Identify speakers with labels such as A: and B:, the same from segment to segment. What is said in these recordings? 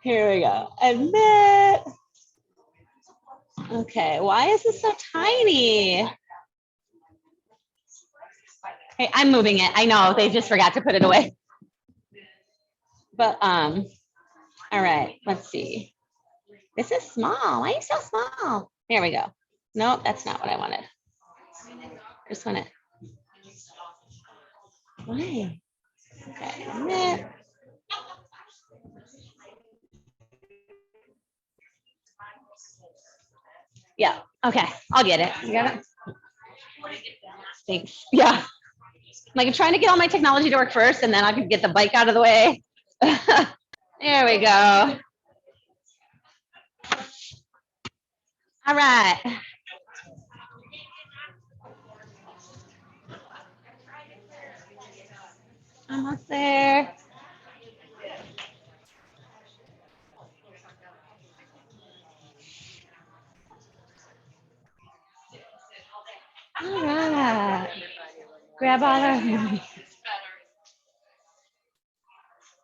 A: Here we go. Admit. Okay, why is this so tiny? Hey, I'm moving it. I know they just forgot to put it away. But all right, let's see. This is small. Why are you so small? Here we go. Nope, that's not what I wanted. I just want it. Why? Okay, admit. Yeah, okay, I'll get it. You got it? Thanks. Yeah. Like I'm trying to get all my technology to work first and then I can get the bike out of the way. There we go. All right. Almost there. All right. Grab all our.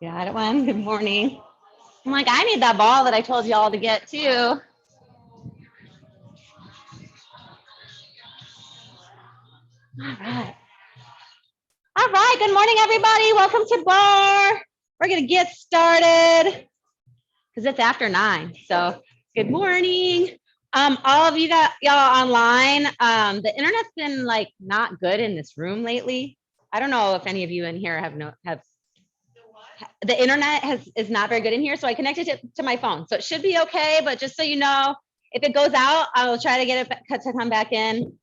A: Got it one. Good morning. I'm like, I need that ball that I told y'all to get too. All right. All right. Good morning, everybody. Welcome to Barre. We're going to get started because it's after 9. So good morning. All of you got y'all online. The internet's been like not good in this room lately. I don't know if any of you in here have the internet is not very good in here. So I connected it to my phone. So it should be okay. But just so you know, if it goes out, I will try to get it to come back in.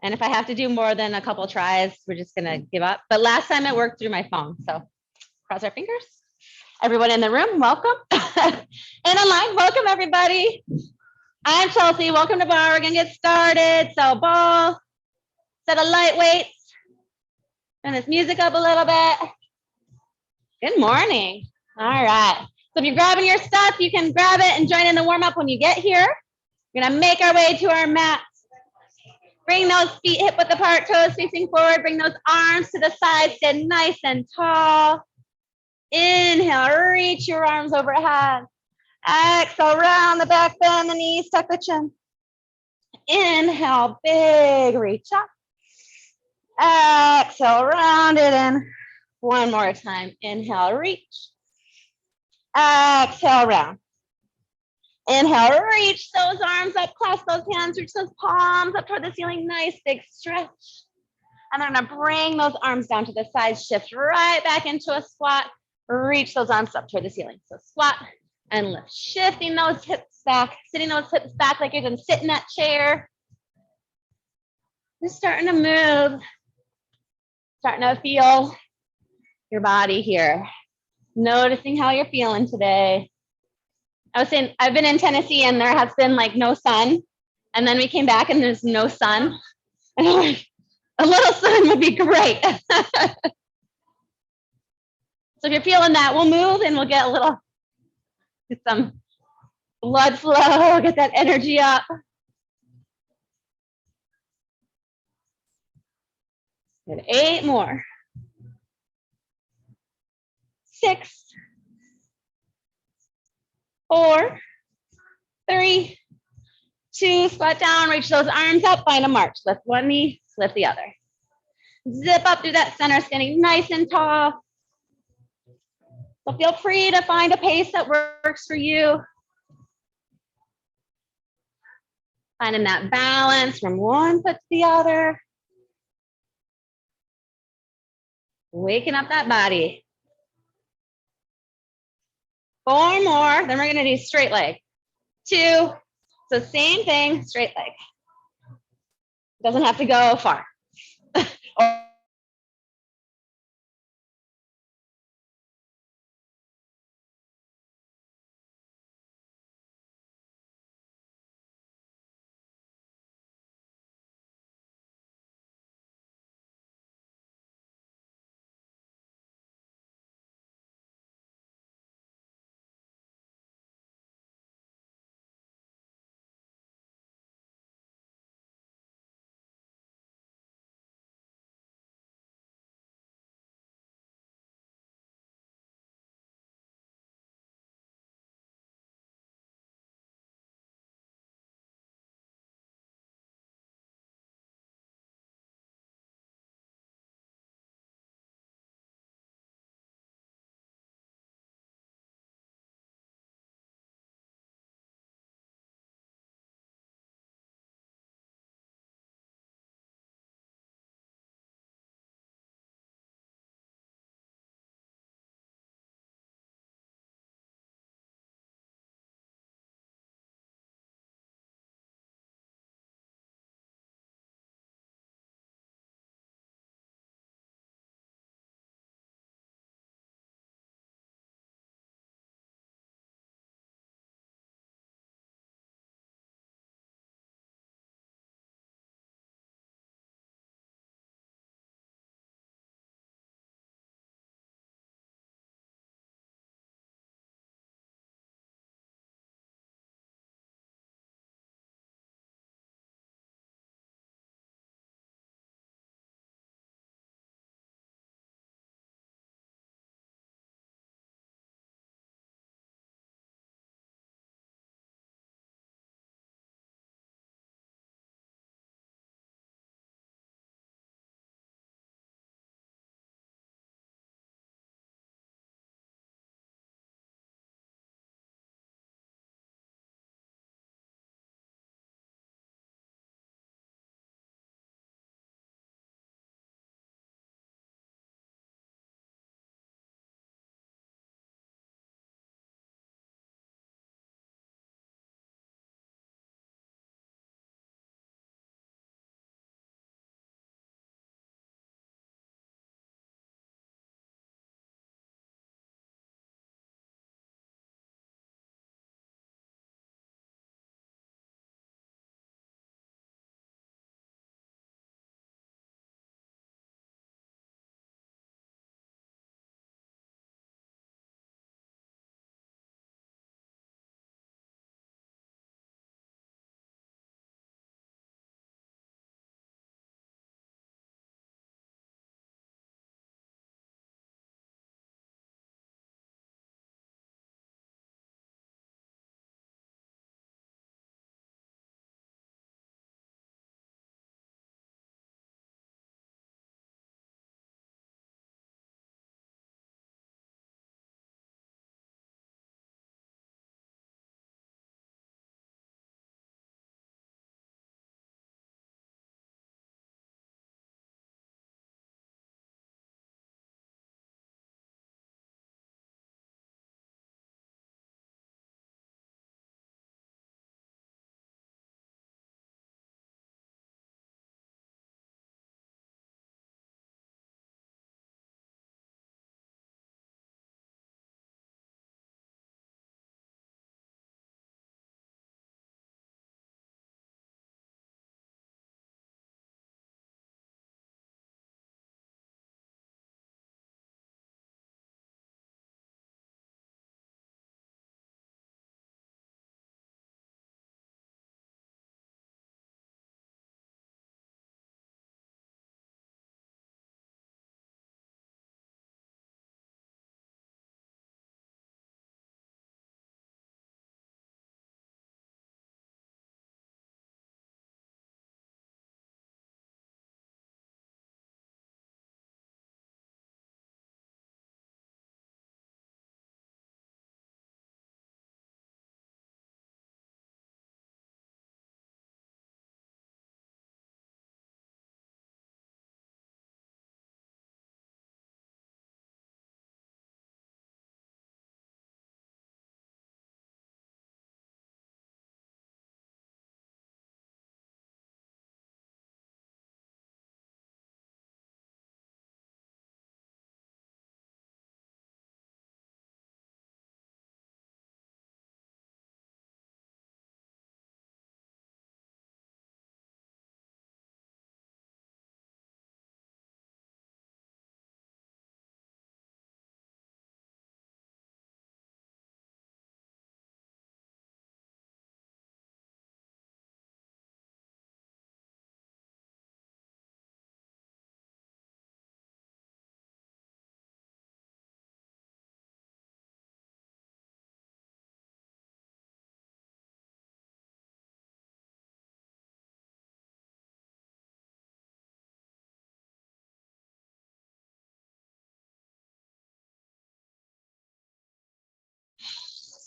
A: And if I have to do more than a couple tries, we're just gonna give up. But last time it worked through my phone. So cross our fingers. Everyone in the room, welcome. And online, welcome everybody. I'm Chelsea, welcome to Barre. We're gonna get started. So ball, set of light weights. Turn this music up a little bit. Good morning. All right. So if you're grabbing your stuff, you can grab it and join in the warm up when you get here. We're gonna make our way to our mats. Bring those feet hip width apart, toes facing forward. Bring those arms to the side, stand nice and tall. Inhale, reach your arms overhead. Exhale, round the back, bend the knees, tuck the chin. Inhale, big reach up. Exhale, round it in. One more time. Inhale, reach. Exhale, round. Inhale, reach those arms up, clasp those hands, reach those palms up toward the ceiling. Nice big stretch. And then I'm gonna bring those arms down to the sides, shift right back into a squat, reach those arms up toward the ceiling. So squat and lift, shifting those hips back, sitting those hips back like you're gonna sit in that chair. Just starting to move, starting to feel your body here. Noticing how you're feeling today. I was saying, I've been in Tennessee and there has been like no sun. And then we came back and there's no sun. And I'm like, a little sun would be great. So if you're feeling that, we'll move and we'll get some blood flow, get that energy up. Good, 8 more. 6, 4, 3, 2, squat down, reach those arms up, find a march. Lift one knee, lift the other. Zip up through that center, standing nice and tall. So feel free to find a pace that works for you. Finding that balance from one foot to the other. Waking up that body. 4 more, then we're gonna do straight leg. 2, so same thing, straight leg. Doesn't have to go far.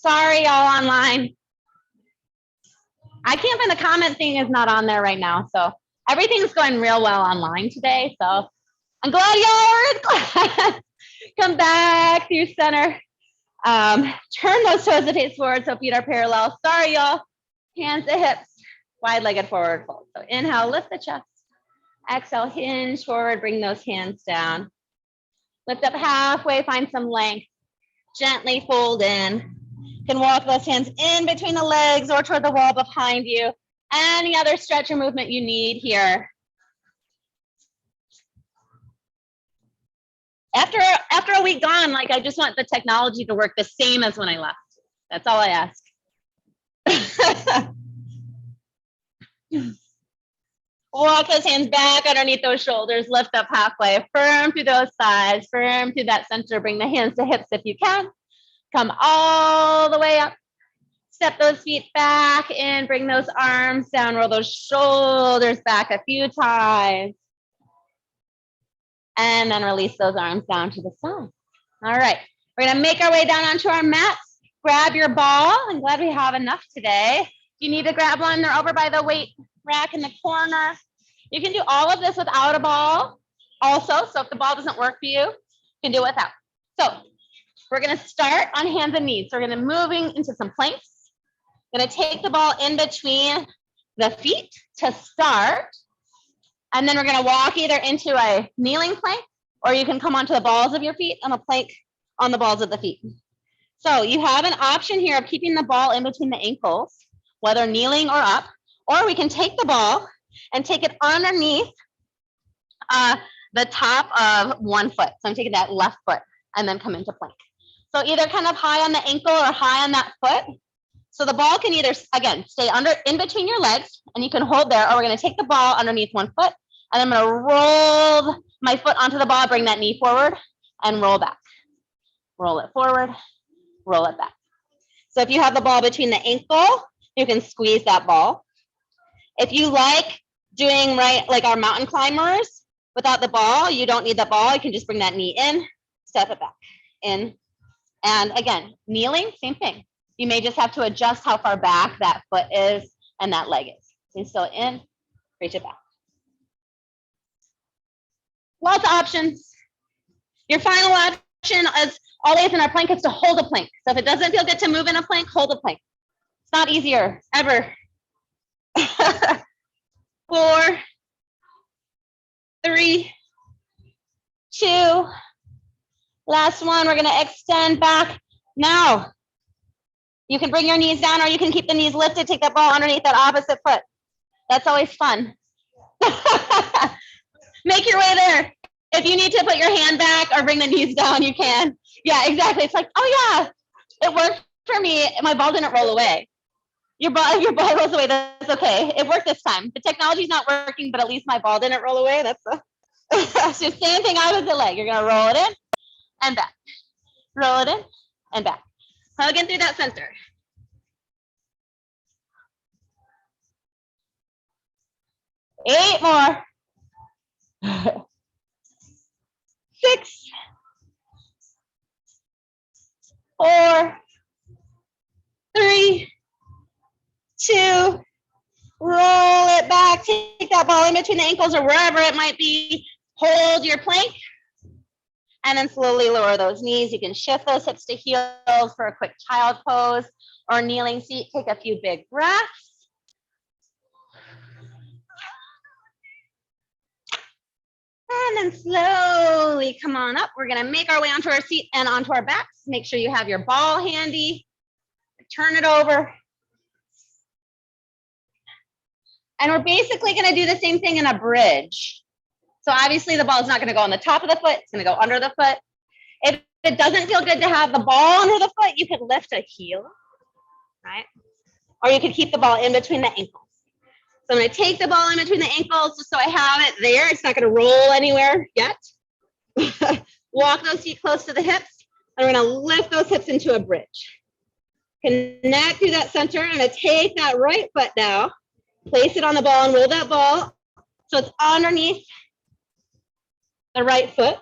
A: Sorry, y'all online. I can't find the comment thing is not on there right now. So everything's going real well online today. So I'm glad y'all are in class. Come back through center. Turn those toes to face forward so feet are parallel. Sorry, y'all. Hands to hips. Wide-legged forward fold. So inhale, lift the chest. Exhale, hinge forward. Bring those hands down. Lift up halfway. Find some length. Gently fold in. You can walk those hands in between the legs or toward the wall behind you. Any other stretch or movement you need here. After a week gone, like I just want the technology to work the same as when I left. That's all I ask. Walk those hands back underneath those shoulders, lift up halfway, firm through those thighs, firm through that center. Bring the hands to hips if you can. Come all the way up. Step those feet back in, bring those arms down, roll those shoulders back a few times. And then release those arms down to the side. All right, we're gonna make our way down onto our mats. Grab your ball. I'm glad we have enough today. If you need to grab one, they're over by the weight rack in the corner. You can do all of this without a ball also. So if the ball doesn't work for you, you can do it without. So we're gonna start on hands and knees. So we're gonna moving into some planks. Gonna take the ball in between the feet to start. And then we're gonna walk either into a kneeling plank or you can come onto the balls of your feet on a plank on the balls of the feet. So you have an option here of keeping the ball in between the ankles, whether kneeling or up, or we can take the ball and take it underneath the top of one foot. So I'm taking that left foot and then come into plank. So either kind of high on the ankle or high on that foot. So the ball can either, again, stay in between your legs and you can hold there, or we're gonna take the ball underneath one foot and I'm gonna roll my foot onto the ball, bring that knee forward and roll back. Roll it forward, roll it back. So if you have the ball between the ankle, you can squeeze that ball. If you like doing like our mountain climbers without the ball, you don't need the ball, you can just bring that knee in, step it back, in. And again, kneeling, same thing. You may just have to adjust how far back that foot is and that leg is. So still in, reach it back. Lots of options. Your final option is always in our plank is to hold a plank. So if it doesn't feel good to move in a plank, hold a plank. It's not easier, ever. 4, 3, 2, last one. We're gonna extend back. Now, you can bring your knees down or you can keep the knees lifted, take that ball underneath that opposite foot. That's always fun. Make your way there. If you need to put your hand back or bring the knees down, you can. Yeah, exactly. It's like, oh yeah, it worked for me. My ball didn't roll away. Your ball rolls away, that's okay. It worked this time. The technology's not working, but at least my ball didn't roll away. That's so same thing out with the leg. You're gonna roll it in and back. Roll it in and back. Hug in through that center. Eight more. 6, 4, 3, 2, roll it back. Take that ball in between the ankles or wherever it might be. Hold your plank. And then slowly lower those knees. You can shift those hips to heels for a quick child pose or kneeling seat. Take a few big breaths. And then slowly come on up. We're gonna make our way onto our seat and onto our backs. Make sure you have your ball handy. Turn it over. And we're basically gonna do the same thing in a bridge. So obviously the ball is not gonna go on the top of the foot, it's gonna go under the foot. If it doesn't feel good to have the ball under the foot, you could lift a heel, right? Or you could keep the ball in between the ankles. So I'm gonna take the ball in between the ankles just so I have it there. It's not gonna roll anywhere yet. Walk those feet close to the hips. And we're gonna lift those hips into a bridge. Connect through that center. I'm gonna take that right foot now, place it on the ball and roll that ball so it's underneath the right foot.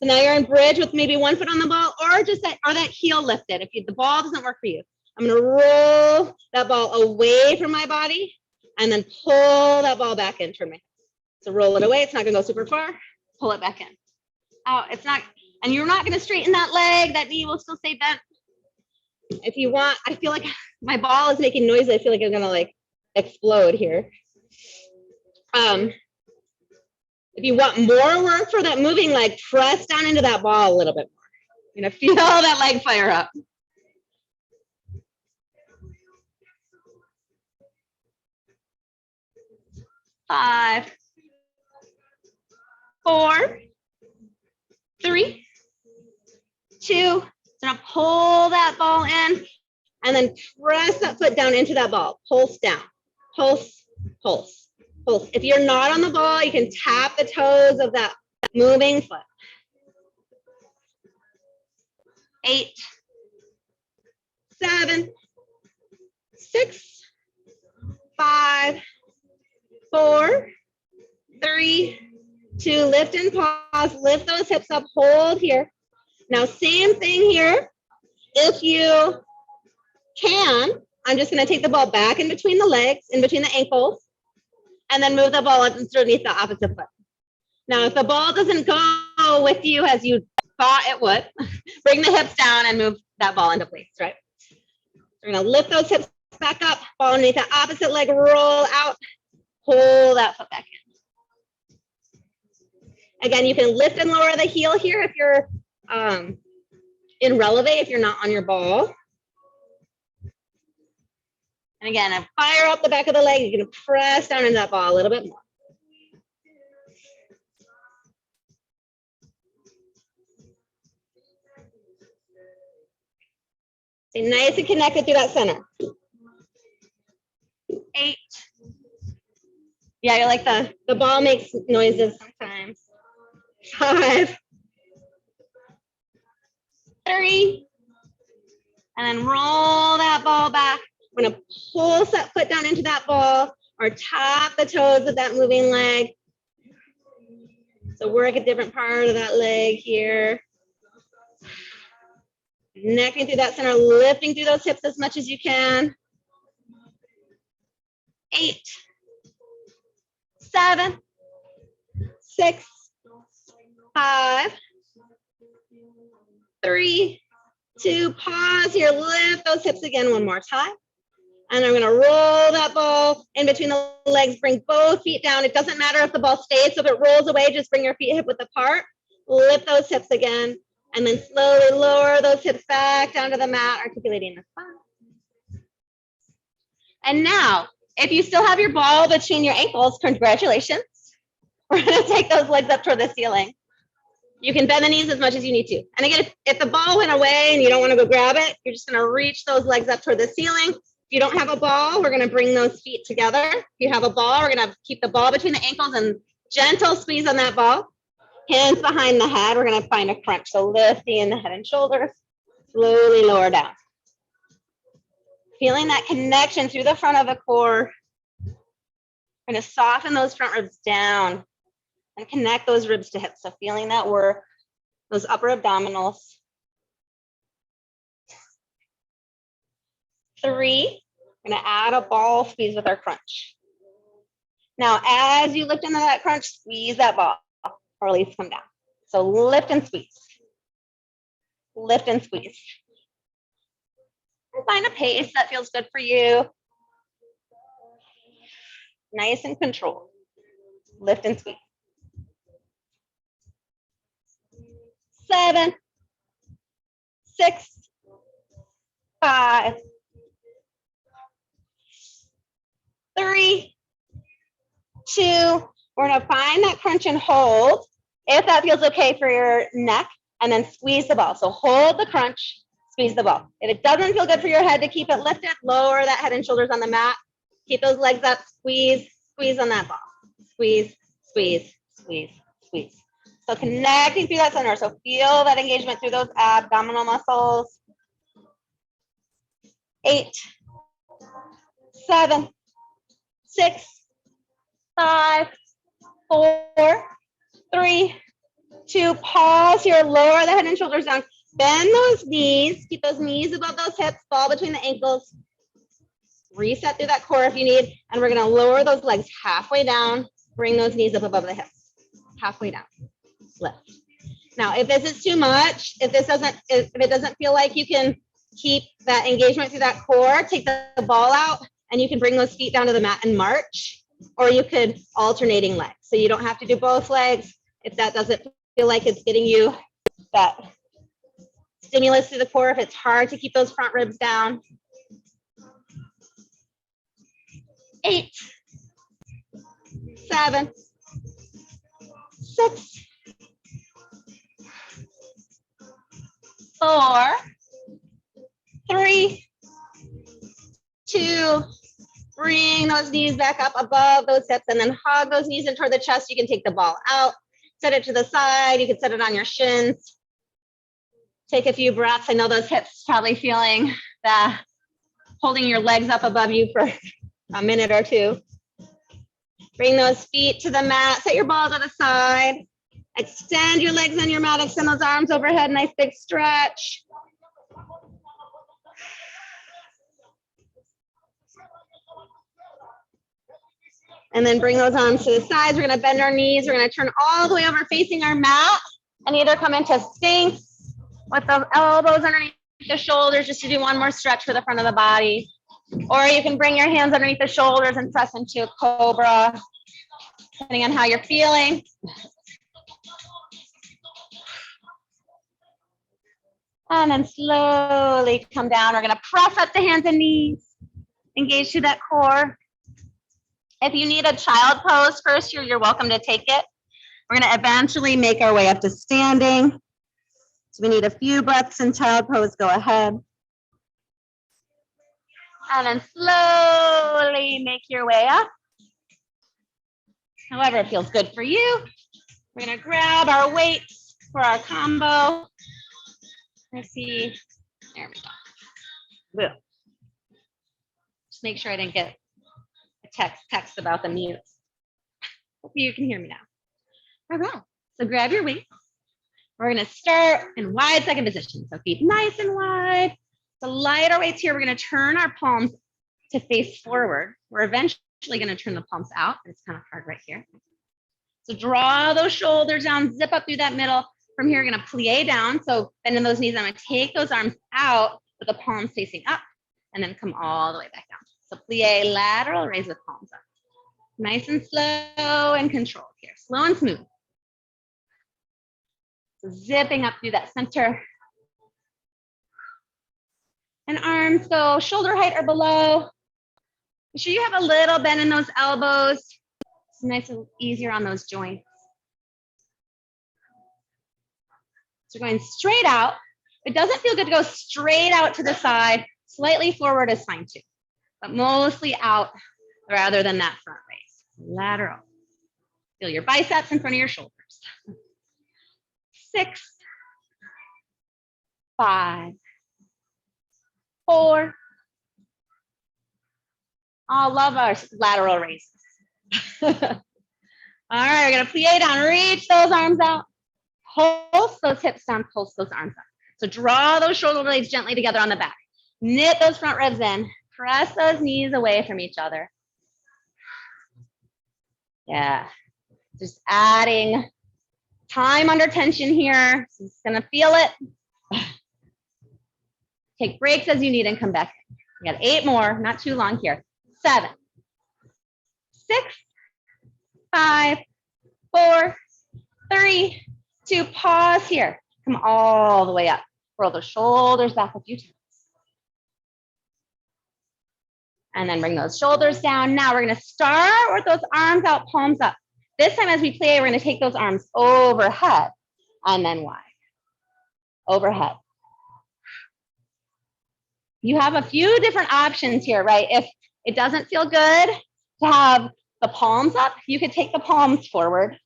A: So now you're in bridge with maybe one foot on the ball or just that, or that heel lifted. If the ball doesn't work for you, I'm gonna roll that ball away from my body and then pull that ball back in toward me. So roll it away, it's not gonna go super far, pull it back in. Oh, it's not, and you're not gonna straighten that leg, that knee will still stay bent. If you want, I feel like my ball is making noise. I feel like it's gonna like explode here. If you want more work for that moving leg, press down into that ball a little bit more. You're gonna feel that leg fire up. 5, 4, 3, 2. So now pull that ball in and then press that foot down into that ball. Pulse down. Pulse, pulse, pulse. If you're not on the ball, you can tap the toes of that moving foot. 8, 7, 6, 5, 4, 3, 2. Lift and pause. Lift those hips up. Hold here. Now, same thing here. If you can, I'm just going to take the ball back in between the legs, in between the ankles, and then move the ball underneath the opposite foot. Now, if the ball doesn't go with you as you thought it would, bring the hips down and move that ball into place, right? We're going to lift those hips back up, ball underneath the opposite leg, roll out, pull that foot back in. Again, you can lift and lower the heel here if you're in releve, if you're not on your ball. And again, I fire up the back of the leg. You're going to press down into that ball a little bit more. Stay nice and connected through that center. 8. Yeah, you're like the ball makes noises sometimes. 5, 3, and then roll that ball back. We're gonna pulse that foot down into that ball or tap the toes of that moving leg. So work a different part of that leg here. Connecting through that center, lifting through those hips as much as you can. 8, 7, 6, 5, 3, 2. Pause here, lift those hips again one more time. And I'm gonna roll that ball in between the legs, bring both feet down. It doesn't matter if the ball stays, so if it rolls away, just bring your feet hip width apart, lift those hips again, and then slowly lower those hips back down to the mat, articulating the spine. And now, if you still have your ball between your ankles, congratulations. We're gonna take those legs up toward the ceiling. You can bend the knees as much as you need to. And again, if the ball went away and you don't wanna go grab it, you're just gonna reach those legs up toward the ceiling. If you don't have a ball, we're gonna bring those feet together. If you have a ball, we're gonna keep the ball between the ankles and gentle squeeze on that ball. Hands behind the head, we're gonna find a crunch. So lifting in the head and shoulders, slowly lower down. Feeling that connection through the front of the core. We're gonna soften those front ribs down and connect those ribs to hips. So feeling that work, those upper abdominals. 3, we're gonna add a ball squeeze with our crunch. Now, as you lift into that crunch, squeeze that ball, or at least come down. So lift and squeeze. Lift and squeeze. And find a pace that feels good for you. Nice and controlled. Lift and squeeze. 7, 6, 5, 3, 2. We're gonna find that crunch and hold, if that feels okay for your neck, and then squeeze the ball. So hold the crunch, squeeze the ball. If it doesn't feel good for your head to keep it lifted, lower that head and shoulders on the mat. Keep those legs up, squeeze, squeeze on that ball. Squeeze, squeeze, squeeze, squeeze. So connecting through that center. So feel that engagement through those abdominal muscles. 8, 7, 6, 5, 4, 3, to pause here, lower the head and shoulders down. Bend those knees, keep those knees above those hips, ball between the ankles. Reset through that core if you need, and we're gonna lower those legs halfway down, bring those knees up above the hips, halfway down, lift. Now, if this is too much, if it doesn't feel like you can keep that engagement through that core, take the ball out and you can bring those feet down to the mat and march, or you could alternating legs. So you don't have to do both legs. If that doesn't feel like it's getting you that stimulus through the core, if it's hard to keep those front ribs down. 8, 7, 6, 4, 3, 2, bring those knees back up above those hips and then hug those knees in toward the chest. You can take the ball out, set it to the side. You can set it on your shins. Take a few breaths. I know those hips probably feeling that holding your legs up above you for a minute or two. Bring those feet to the mat. Set your ball to the side. Extend your legs on your mat. Extend those arms overhead. Nice big stretch. And then bring those arms to the sides. We're going to bend our knees. We're going to turn all the way over facing our mat and either come into Sphinx with the elbows underneath the shoulders just to do one more stretch for the front of the body. Or you can bring your hands underneath the shoulders and press into a cobra, depending on how you're feeling. And then slowly come down. We're going to press up the hands and knees. Engage through that core. If you need a child pose first, you're welcome to take it. We're going to eventually make our way up to standing. So we need a few breaths in child pose. Go ahead. And then slowly make your way up. However it feels good for you. We're going to grab our weights for our combo. Let's see. There we go. Boom. Just make sure I didn't get a text about the mute. Hope you can hear me now. All right. So grab your weights. We're going to start in wide second position. So feet nice and wide. So lighter weights here. We're going to turn our palms to face forward. We're eventually going to turn the palms out. It's kind of hard right here. So draw those shoulders down, zip up through that middle. From here, we're going to plie down. So bending those knees, I'm going to take those arms out with the palms facing up and then come all the way back down. So plie lateral, raise the palms up. Nice and slow and controlled here. Slow and smooth. So zipping up through that center. And arms go shoulder height or below. Make sure you have a little bend in those elbows. It's nice and easier on those joints. So going straight out. If it doesn't feel good to go straight out to the side, slightly forward is fine too, but mostly out rather than that front raise. Lateral. Feel your biceps in front of your shoulders. 6, 5, 4. I love our lateral raises. All right, we're gonna plie down, reach those arms out, pulse those hips down, pulse those arms up. So draw those shoulder blades gently together on the back. Knit those front ribs in, press those knees away from each other. Yeah, just adding time under tension here. Just gonna feel it. Take breaks as you need and come back in. We got 8 more, not too long here. 7, 6, 5, 4, 3, 2, pause here. Come all the way up. Roll the shoulders back a few times. And then bring those shoulders down. Now we're gonna start with those arms out, palms up. This time as we play, we're gonna take those arms overhead and then wide. Overhead. You have a few different options here, right? If it doesn't feel good to have the palms up, you could take the palms forward.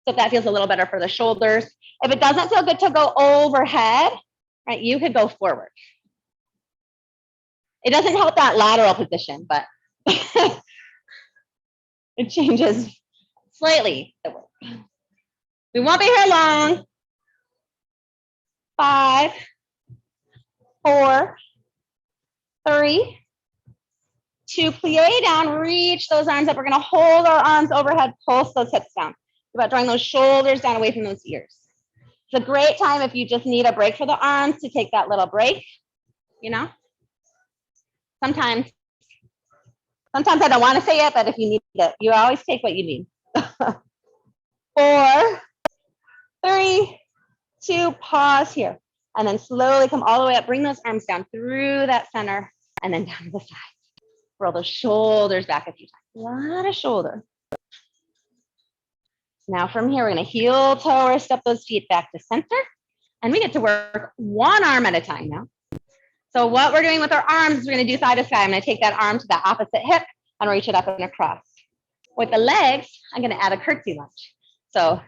A: So if that feels a little better for the shoulders. If it doesn't feel good to go overhead, right, you could go forward. It doesn't help that lateral position, but it changes slightly the work. We won't be here long. 5, 4, 3, 2, plie down, reach those arms up. We're gonna hold our arms overhead, pulse those hips down. It's about drawing those shoulders down away from those ears. It's a great time if you just need a break for the arms to take that little break, you know? Sometimes I don't want to say it, but if you need it, you always take what you need. 4, 3, 2, pause here. And then slowly come all the way up. Bring those arms down through that center and then down to the side. Roll those shoulders back a few times. A lot of shoulder. Now from here, we're going to heel toe or step those feet back to center. And we get to work one arm at a time now. So what we're doing with our arms is we're going to do side to side. I'm going to take that arm to the opposite hip and reach it up and across. With the legs, I'm going to add a curtsy lunge. So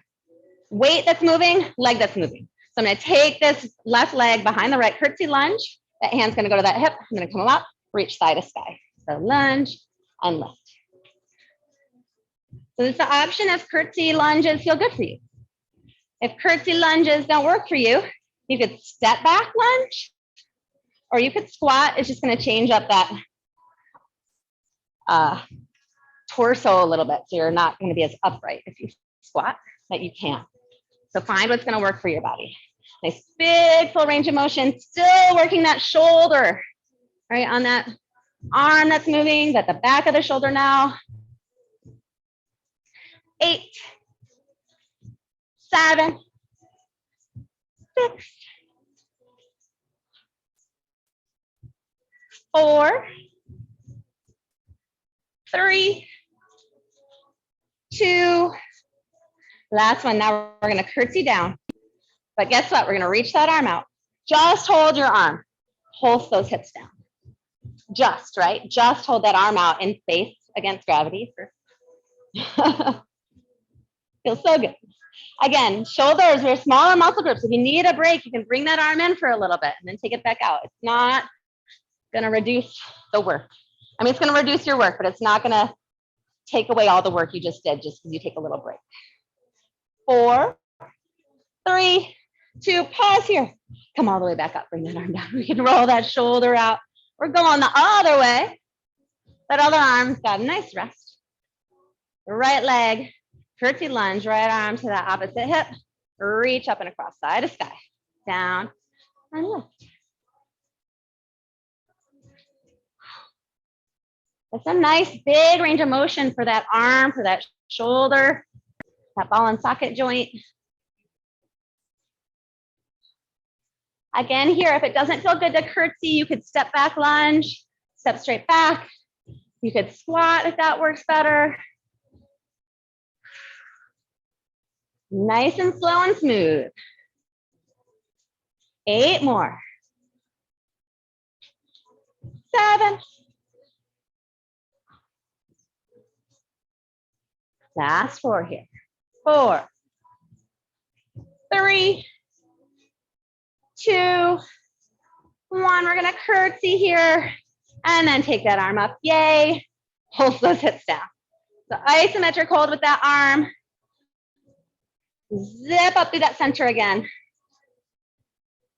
A: weight that's moving, leg that's moving. So I'm going to take this left leg behind the right, curtsy lunge. That hand's going to go to that hip. I'm going to come up, reach side to side. So lunge and lift. So it's the option if curtsy lunges feel good for you. If curtsy lunges don't work for you, you could step back lunge, or you could squat. It's just going to change up that torso a little bit. So you're not going to be as upright if you squat, that you can't. So find what's going to work for your body. Nice big full range of motion, still working that shoulder, right? On that arm that's moving, at the back of the shoulder now. 8, 7, 6, 4, 3, 2. Last one. Now we're going to curtsy down. But guess what? We're going to reach that arm out. Just hold your arm. Pulse those hips down. Just, right? Just hold that arm out in space against gravity. Feels so good. Again, shoulders, we're smaller muscle groups. If you need a break, you can bring that arm in for a little bit and then take it back out. It's not going to reduce the work. I mean, it's going to reduce your work, but it's not going to take away all the work you just did just because you take a little break. 4, 3, 2, pause here. Come all the way back up. Bring that arm down. We can roll that shoulder out. We're going the other way. That other arm's got a nice rest. The right leg, curtsy lunge, right arm to that opposite hip. Reach up and across, side to side. Down and lift. It's a nice big range of motion for that arm, for that shoulder, that ball and socket joint. Again, here, if it doesn't feel good to curtsy, you could step back lunge, step straight back. You could squat if that works better. Nice and slow and smooth. 8 more. 7. Last 4 here. 4, 3, 2, 1. We're gonna curtsy here and then take that arm up. Yay. Pulse those hips down. So isometric hold with that arm. Zip up through that center again.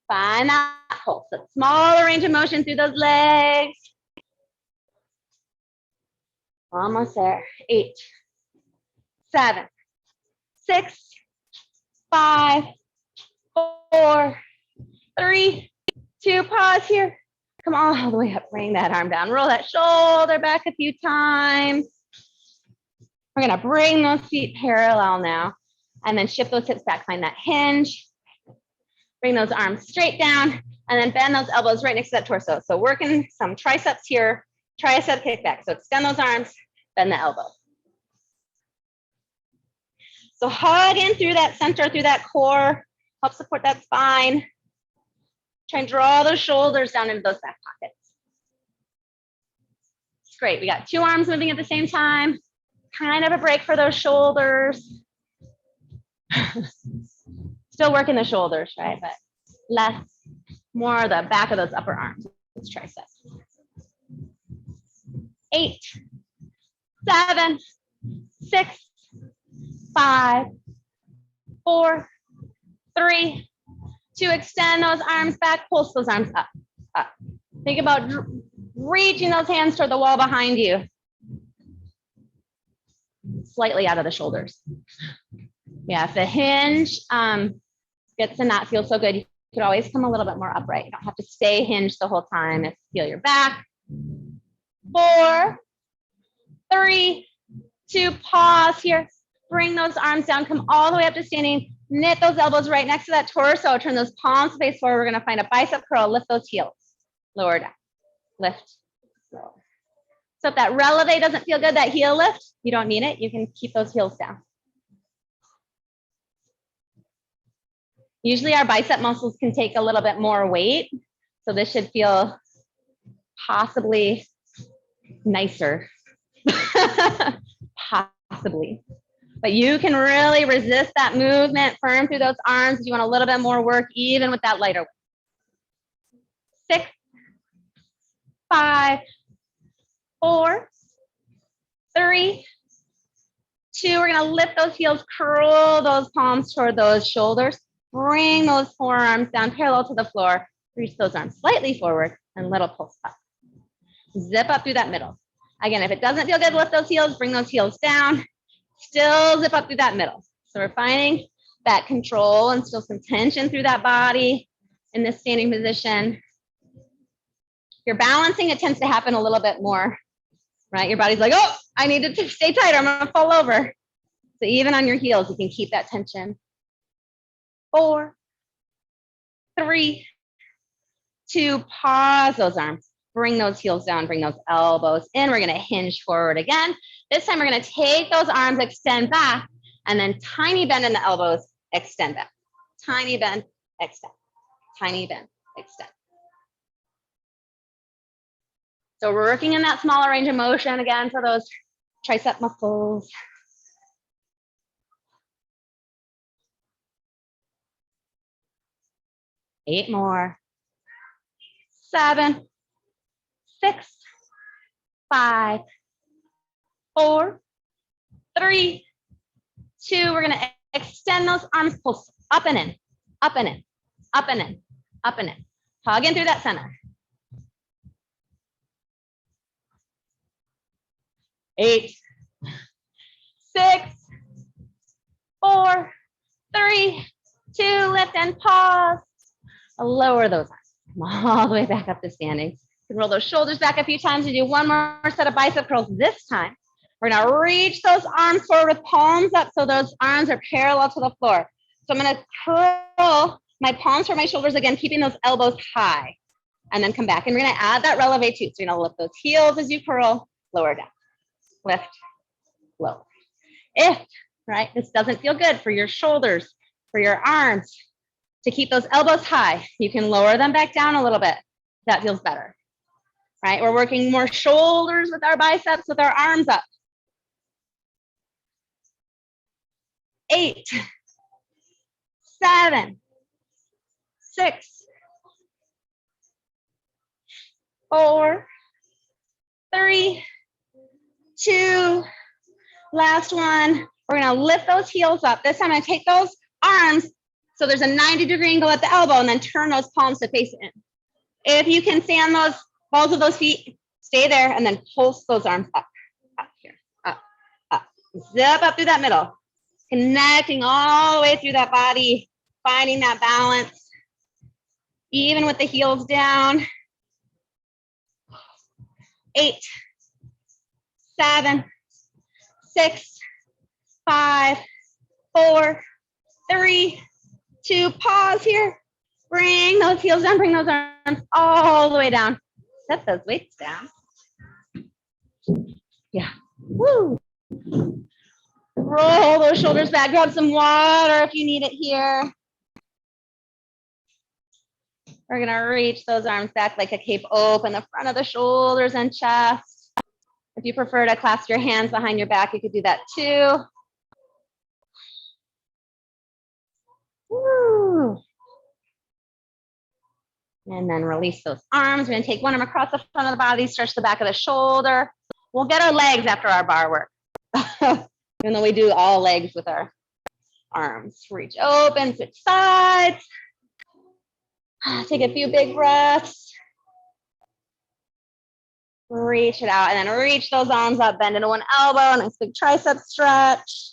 A: Find that pulse. A smaller range of motion through those legs. Almost there. 8, 7, 6, 5, 4, 3, 2. Pause here. Come all the way up. Bring that arm down. Roll that shoulder back a few times. We're going to bring those feet parallel now. And then shift those hips back. Find that hinge. Bring those arms straight down. And then bend those elbows right next to that torso. So working some triceps here. Tricep kickback. So extend those arms. Bend the elbow. So hug in through that center, through that core. Help support that spine. Try and draw those shoulders down into those back pockets. It's great. We got 2 arms moving at the same time. Kind of a break for those shoulders. Still working the shoulders, right? But less, more the back of those upper arms. Let's triceps. 8, 7, 6, 5, 4, 3, 2, extend those arms back, pulse those arms up, up. Think about reaching those hands toward the wall behind you. Slightly out of the shoulders. Yeah, if the hinge gets to not feel so good, you could always come a little bit more upright. You don't have to stay hinged the whole time. If you feel your back. 4, 3, 2, pause here. Bring those arms down, come all the way up to standing. Knit those elbows right next to that torso. Turn those palms face forward. We're gonna find a bicep curl. Lift those heels. Lower down. Lift. Lower. So if that releve doesn't feel good, that heel lift, you don't need it. You can keep those heels down. Usually our bicep muscles can take a little bit more weight. So this should feel possibly nicer. Possibly. But you can really resist that movement, firm through those arms if you want a little bit more work, even with that lighter weight. 6, 5, 4, 3, 2. We're gonna lift those heels, curl those palms toward those shoulders. Bring those forearms down parallel to the floor. Reach those arms slightly forward and little pulse up. Zip up through that middle. Again, if it doesn't feel good, lift those heels, bring those heels down. Still zip up through that middle. So we're finding that control and still some tension through that body in this standing position. If you're balancing, it tends to happen a little bit more, right? Your body's like, oh, I need to stay tighter. I'm gonna fall over. So even on your heels, you can keep that tension. 4, 3, 2, pause those arms. Bring those heels down, bring those elbows in. We're gonna hinge forward again. This time we're gonna take those arms, extend back, and then tiny bend in the elbows, extend back. Tiny bend, extend. Tiny bend, extend. So we're working in that smaller range of motion again for those tricep muscles. Eight more. 7, 6, 5, 4, 3, 2. We're gonna extend those arms, pulse up and in, up and in, up and in, up and in. Hug in through that center. 8, 6, 4, 3, 2. Lift and pause. Lower those arms. Come all the way back up to standing. You can roll those shoulders back a few times. You do one more set of bicep curls. This time, we're gonna reach those arms forward with palms up so those arms are parallel to the floor. So I'm gonna curl my palms for my shoulders again, keeping those elbows high, and then come back. And we're gonna add that releve too. So you're gonna lift those heels as you curl, lower down, lift, lower. If, right, this doesn't feel good for your shoulders, for your arms, to keep those elbows high, you can lower them back down a little bit. That feels better, right? We're working more shoulders with our biceps, with our arms up. 8, 7, 6, 4, 3, 2. Last one. We're gonna lift those heels up. This time I'm gonna take those arms so there's a 90-degree angle at the elbow and then turn those palms to face in. If you can stand those balls of those feet, stay there and then pulse those arms up, up here, up, up. Zip up through that middle. Connecting all the way through that body, finding that balance, even with the heels down. 8, 7, 6, 5, 4, 3, 2. Pause here. Bring those heels down, bring those arms all the way down. Set those weights down. Yeah. Woo. Roll those shoulders back. Grab some water if you need it here. We're gonna reach those arms back like a cape, open the front of the shoulders and chest. If you prefer to clasp your hands behind your back, you could do that too. Woo. And then release those arms. We're gonna take one arm across the front of the body, stretch the back of the shoulder. We'll get our legs after our bar work. Even though we do all legs with our Arms reach open, switch sides. Take a few big breaths. Reach it out and then reach those arms up, bend into one elbow, nice big tricep stretch.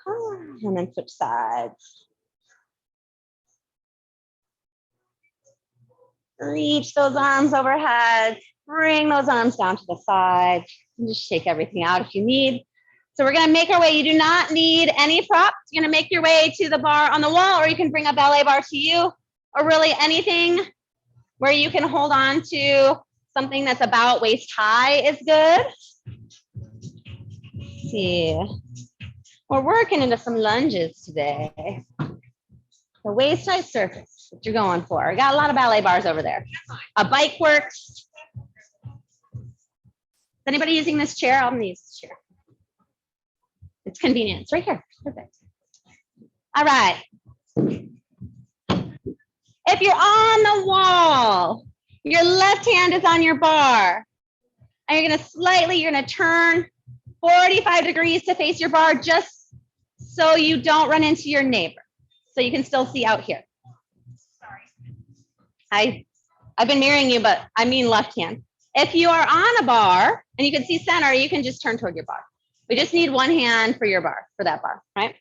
A: And then switch sides. Reach those arms overhead. Bring those arms down to the side. And just shake everything out if you need. So we're going to make our way. You do not need any props. You're going to make your way to the bar on the wall, or you can bring a ballet bar to you, or really anything where you can hold on to something that's about waist high is good. Let's see. We're working into some lunges today. The waist high surface that you're going for. I got a lot of ballet bars over there. A bike works. Is anybody using this chair? I'm going to use this chair. It's convenient. It's right here. Perfect. All right. If you're on the wall, your left hand is on your bar, and you're going to turn 45 degrees to face your bar just so you don't run into your neighbor. So you can still see out here. Sorry. I've been mirroring you, but I mean left hand. If you are on a bar and you can see center, you can just turn toward your bar. We just need one hand for your bar, for that bar, right?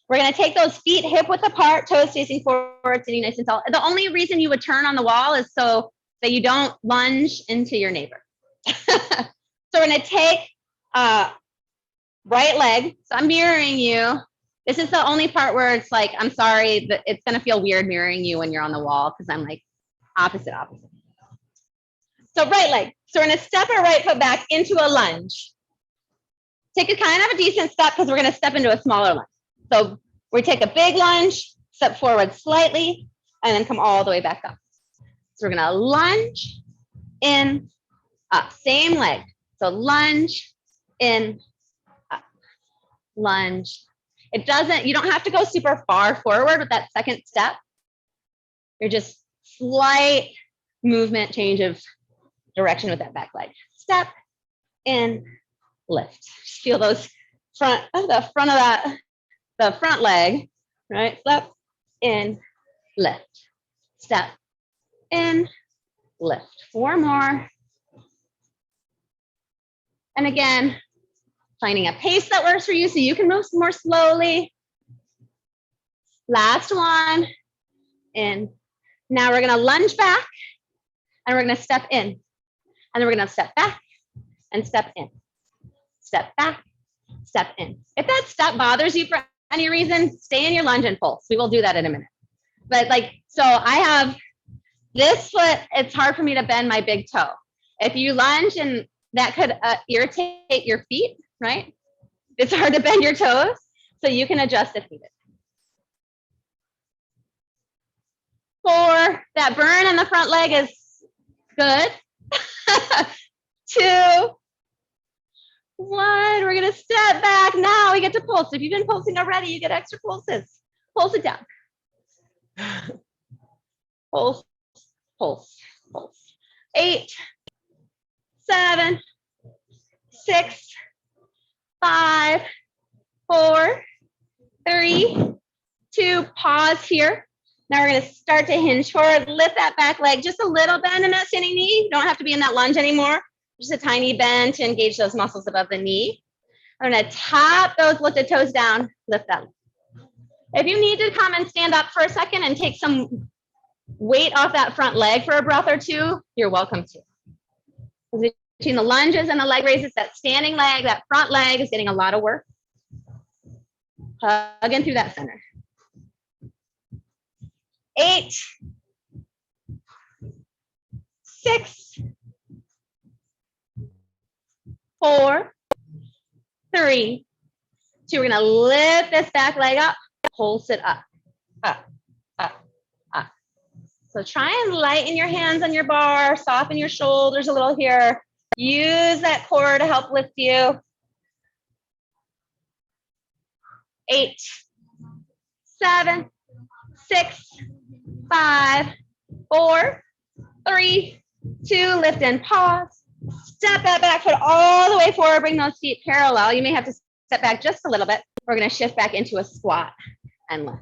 A: We're going to take those feet hip width apart, toes facing forward, sitting nice and tall. The only reason you would turn on the wall is so that you don't lunge into your neighbor. So we're going to take right leg. So I'm mirroring you. This is the only part where it's like, I'm sorry, but it's going to feel weird mirroring you when you're on the wall because I'm like opposite. So right leg. So we're going to step our right foot back into a lunge. Take a kind of a decent step because we're going to step into a smaller lunge. So we take a big lunge, step forward slightly, and then come all the way back up. So we're going to lunge, in, up. Same leg. So lunge, in, up. Lunge. You don't have to go super far forward with that second step. You're just slight movement, change of direction with that back leg. Step, in, lift. Just feel those the front leg, right? Step, in, lift. Step, in, lift. 4 more. And again, finding a pace that works for you so you can move more slowly. Last one. In. Now we're going to lunge back and we're going to step in. And then we're going to step back and step in. Step back, step in. If that step bothers you for any reason, stay in your lunge and pulse. We will do that in a minute. But so I have this foot, it's hard for me to bend my big toe. If you lunge and that could irritate your feet, right? It's hard to bend your toes, so you can adjust if needed. 4, that burn in the front leg is good. 2, 1, we're gonna step back. Now we get to pulse. If you've been pulsing already, you get extra pulses. Pulse it down. Pulse, pulse, pulse. 8, 7, 6, 5, 4, 3, 2, pause here. Now we're gonna start to hinge forward, lift that back leg, just a little bend in that standing knee. You don't have to be in that lunge anymore. Just a tiny bend to engage those muscles above the knee. I'm gonna tap those lifted toes down, lift them. If you need to come and stand up for a second and take some weight off that front leg for a breath or two, you're welcome to. Between the lunges and the leg raises, that standing leg, that front leg is getting a lot of work. Hug in through that center. 8, 6, 4, 3, 2. We're going to lift this back leg up, pulse it up, up, up, up. So try and lighten your hands on your bar, soften your shoulders a little here. Use that core to help lift you. 8, 7, 6, 5, 4, 3, 2, lift and pause. Step that back foot all the way forward, bring those feet parallel. You may have to step back just a little bit. we're going to shift back into a squat and lift.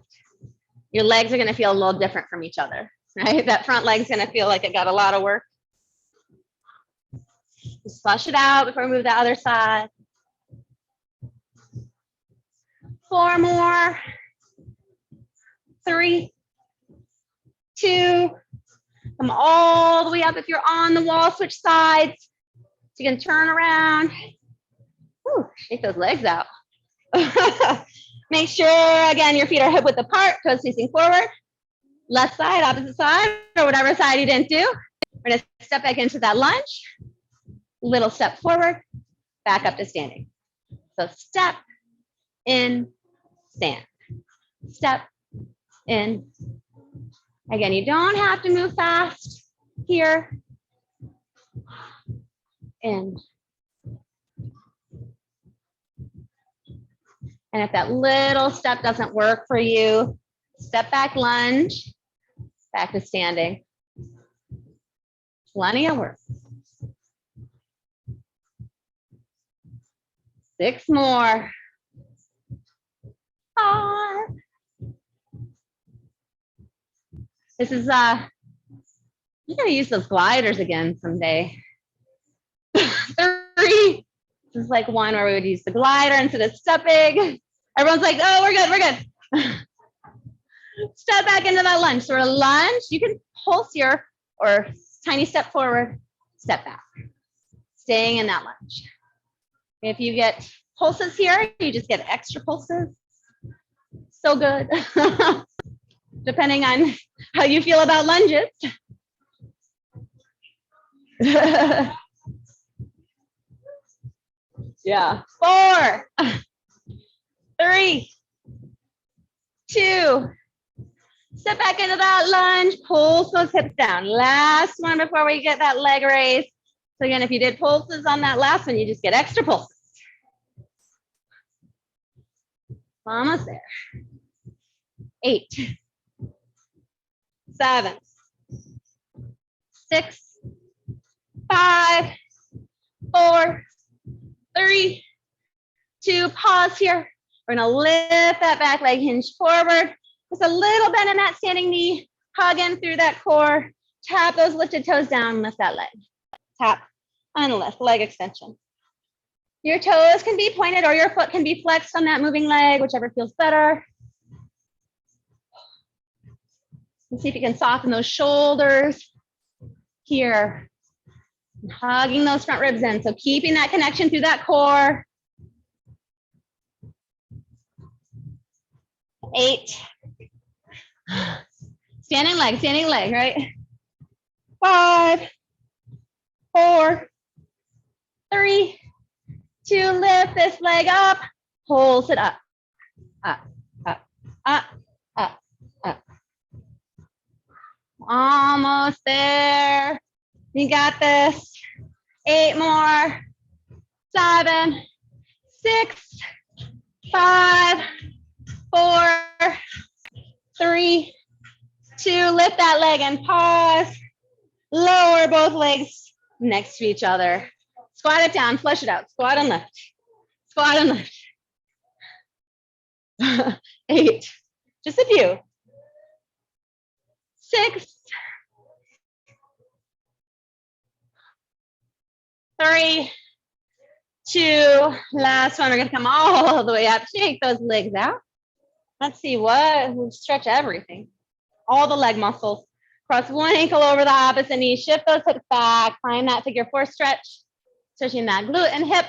A: Your legs are going to feel a little different from each other, right? That front leg's going to feel like it got a lot of work. Just flush it out before we move to the other side. 4 more. 3, 2. Come all the way up. If you're on the wall, switch sides. So you can turn around. Whew, shake those legs out. Make sure, again, your feet are hip width apart, toes facing forward. Left side, opposite side, or whatever side you didn't do. We're going to step back into that lunge. Little step forward, back up to standing. So step, in, stand. Step, in. Again, you don't have to move fast here. In. And if that little step doesn't work for you, step back lunge, back to standing. Plenty of work. 6 more. 5. This is, I'm gonna use those gliders again someday. 3. This is like one where we would use the glider instead of stepping. Everyone's like, oh, we're good, we're good. Step back into that lunge. So we're a lunge, you can pulse here or tiny step forward, step back. Staying in that lunge. If you get pulses here, you just get extra pulses. So good. Depending on how you feel about lunges. Yeah. 4, 3, 2. Step back into that lunge. Pulse those hips down. Last one before we get that leg raise. So again, if you did pulses on that last one, you just get extra pulses. Almost there. 8, 7, 6, 5, 4, 3, 2. Pause here. We're gonna lift that back leg hinge forward. Just a little bend in that standing knee. Hug in through that core. Tap those lifted toes down. Lift that leg. Tap and lift. Leg extension. Your toes can be pointed or your foot can be flexed on that moving leg, whichever feels better. And see if you can soften those shoulders here. And hugging those front ribs in. So keeping that connection through that core. 8. Standing leg, right? 5, 4, 3, 2. Lift this leg up. Pulse it up. Up, up, up, up, up. Almost there. You got this. 8 more. 7, 6, 5, 4, 3, 2. Lift that leg and pause. Lower both legs next to each other. Squat it down, flush it out. Squat and lift. Squat and lift. 8. Just a few. 6, 3, 2. Last one. We're gonna come all the way up. Shake those legs out. Let's see what. We'll stretch everything. All the leg muscles. Cross one ankle over the opposite knee. Shift those hips back. Find that figure 4 stretch. Stretching that glute and hip.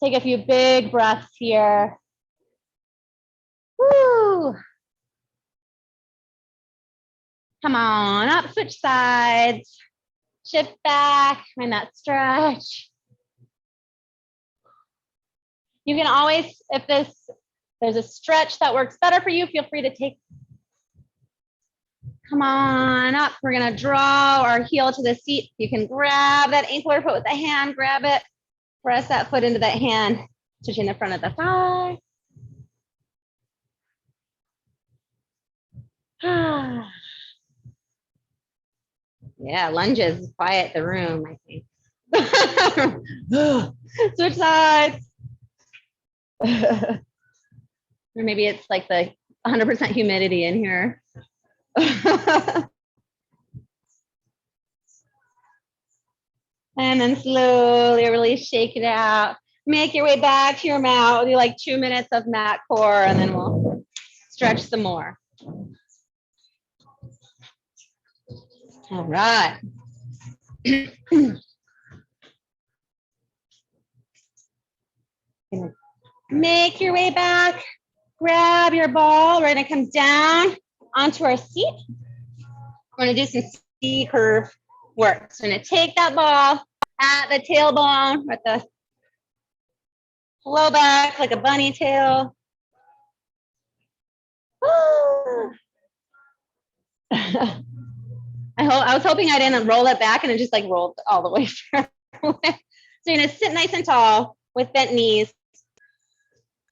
A: Take a few big breaths here. Woo. Come on up, switch sides. Shift back, find that stretch. You can always, if there's a stretch that works better for you, feel free to take. Come on up. We're gonna draw our heel to the seat. You can grab that ankle or foot with the hand, grab it, press that foot into that hand, touching the front of the thigh. Yeah, lunges quiet the room, I think. Switch sides. Or maybe it's like the 100% humidity in here. And then slowly really shake it out. Make your way back to your mat. We'll do like 2 minutes of mat core and then we'll stretch some more. All right. Make your way back. Grab your ball. We're going to come down onto our seat. We're going to do some C curve work. So we're going to take that ball at the tailbone with the flow back like a bunny tail. I was hoping I didn't roll it back and it just like rolled all the way through. So you're going to sit nice and tall with bent knees.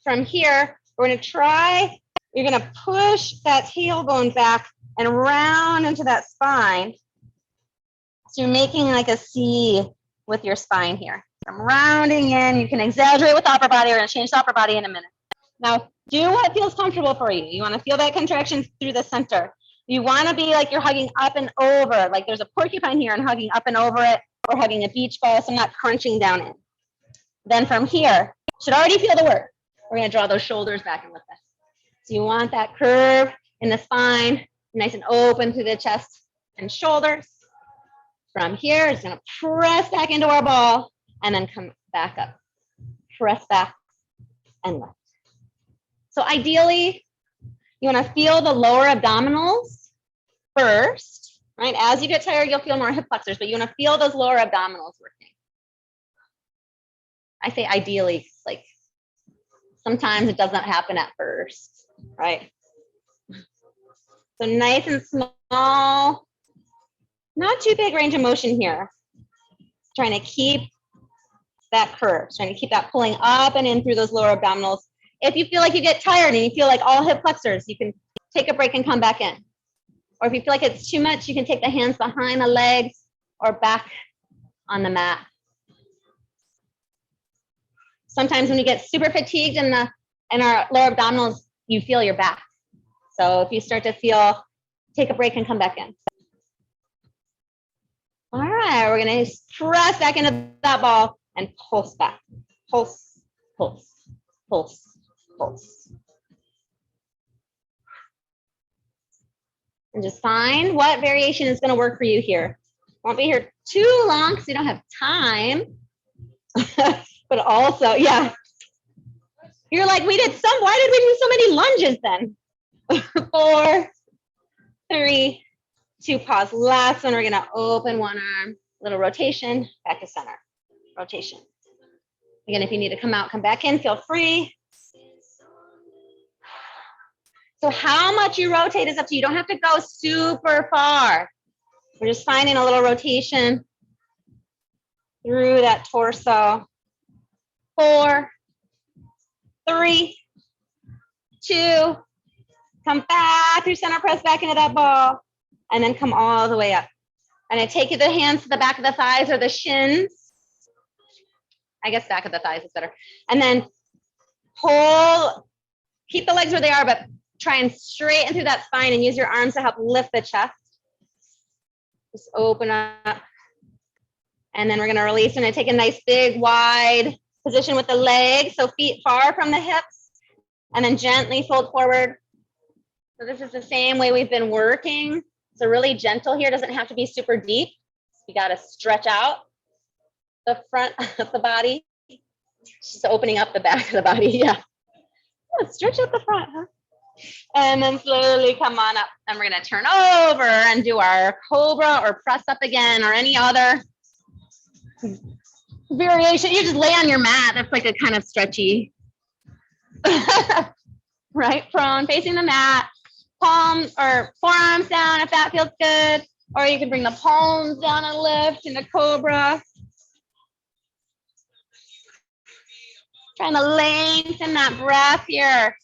A: From here, we're going to try, you're going to push that tailbone back and round into that spine. So you're making like a C with your spine here. I'm rounding in. You can exaggerate with the upper body. We're going to change the upper body in a minute. Now, do what feels comfortable for you. You want to feel that contraction through the center. You want to be like you're hugging up and over, like there's a porcupine here and hugging up and over it, or hugging a beach ball, so I'm not crunching down in. Then from here, should already feel the work. We're going to draw those shoulders back in with us. So you want that curve in the spine, nice and open through the chest and shoulders. From here, it's going to press back into our ball and then come back up. Press back and lift. So ideally, you want to feel the lower abdominals first, right? As you get tired, you'll feel more hip flexors, but you want to feel those lower abdominals working. I say ideally, like sometimes it doesn't happen at first, right? So nice and small, not too big range of motion here. Trying to keep that curve, trying to keep that pulling up and in through those lower abdominals. If you feel like you get tired and you feel like all hip flexors, you can take a break and come back in. Or if you feel like it's too much, you can take the hands behind the legs or back on the mat. Sometimes when you get super fatigued in our lower abdominals, you feel your back. So if you start to feel, take a break and come back in. All right, we're gonna press back into that ball and pulse back. Pulse, pulse, pulse, pulse. And just find what variation is gonna work for you here. Won't be here too long because you don't have time. But also, yeah. You're like, why did we do so many lunges then? 4, 3, 2, pause. Last one, we're gonna open one arm, little rotation, back to center, rotation. Again, if you need to come out, come back in, feel free. So how much you rotate is up to you. You don't have to go super far. We're just finding a little rotation through that torso. 4, 3, 2, come back through center, press back into that ball, and then come all the way up. And I take the hands to the back of the thighs or the shins. I guess back of the thighs is better. And then pull, keep the legs where they are, but try and straighten through that spine and use your arms to help lift the chest. Just open up. And then we're gonna release and take a nice big wide position with the legs, so feet far from the hips, and then gently fold forward. So this is the same way we've been working. So really gentle here, doesn't have to be super deep. You gotta stretch out the front of the body. Just opening up the back of the body, yeah. Oh, stretch out the front, huh? And then slowly come on up. And we're gonna turn over and do our cobra or press up again or any other variation. You just lay on your mat. That's like a kind of stretchy. Right, prone, facing the mat. Palms or forearms down if that feels good. Or you can bring the palms down and lift into cobra. Trying to lengthen that breath here.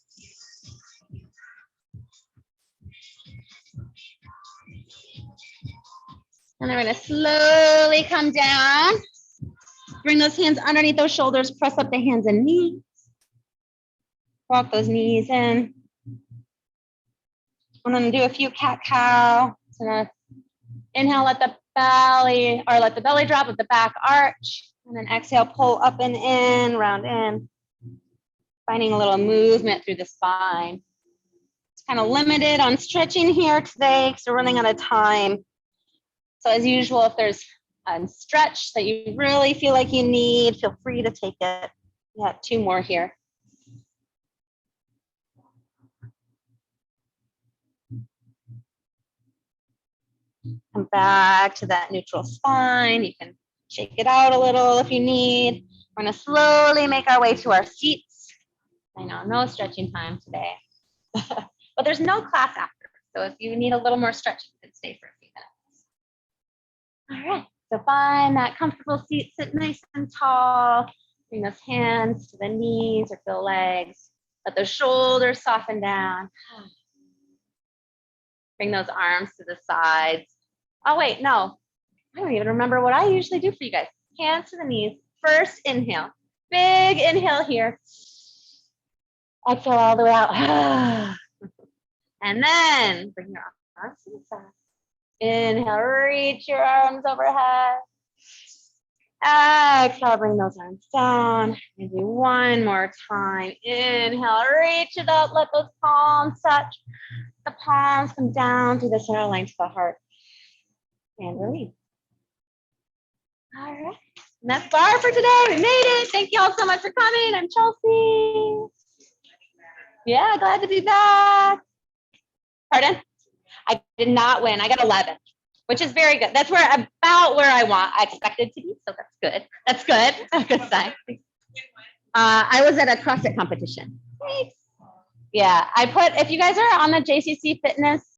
A: And then we're gonna slowly come down. Bring those hands underneath those shoulders, press up the hands and knees. Walk those knees in. I'm going to do a few cat-cow. So inhale, let the belly, or let the belly drop with the back arch. And then exhale, pull up and in, round in. Finding a little movement through the spine. It's kind of limited on stretching here today because we're running out of time. So as usual, if there's a stretch that you really feel like you need, feel free to take it. We have 2 more here. Come back to that neutral spine. You can shake it out a little if you need. We're going to slowly make our way to our seats. I know, no stretching time today. But there's no class after. So if you need a little more stretching, you can stay for a few minutes. All right. So find that comfortable seat, sit nice and tall. Bring those hands to the knees or the legs. Let those shoulders soften down. Bring those arms to the sides. Oh, wait, no. I don't even remember what I usually do for you guys. Hands to the knees. First inhale. Big inhale here. Exhale all the way out. And then bring your arms to the side. Inhale, reach your arms overhead. Exhale, bring those arms down. Maybe one more time. Inhale, reach it up. Let those palms touch. The palms come down to the center line to the heart. And release. All right. And that's Barre for today. We made it. Thank you all so much for coming. I'm Chelsea. Yeah, glad to be back. Pardon? I did not win. I got 11, which is very good. That's about where I expected to be. So that's good. That's good. That's a good sign. I was at a CrossFit competition. Thanks. Yeah, I put, if you guys are on the JCC Fitness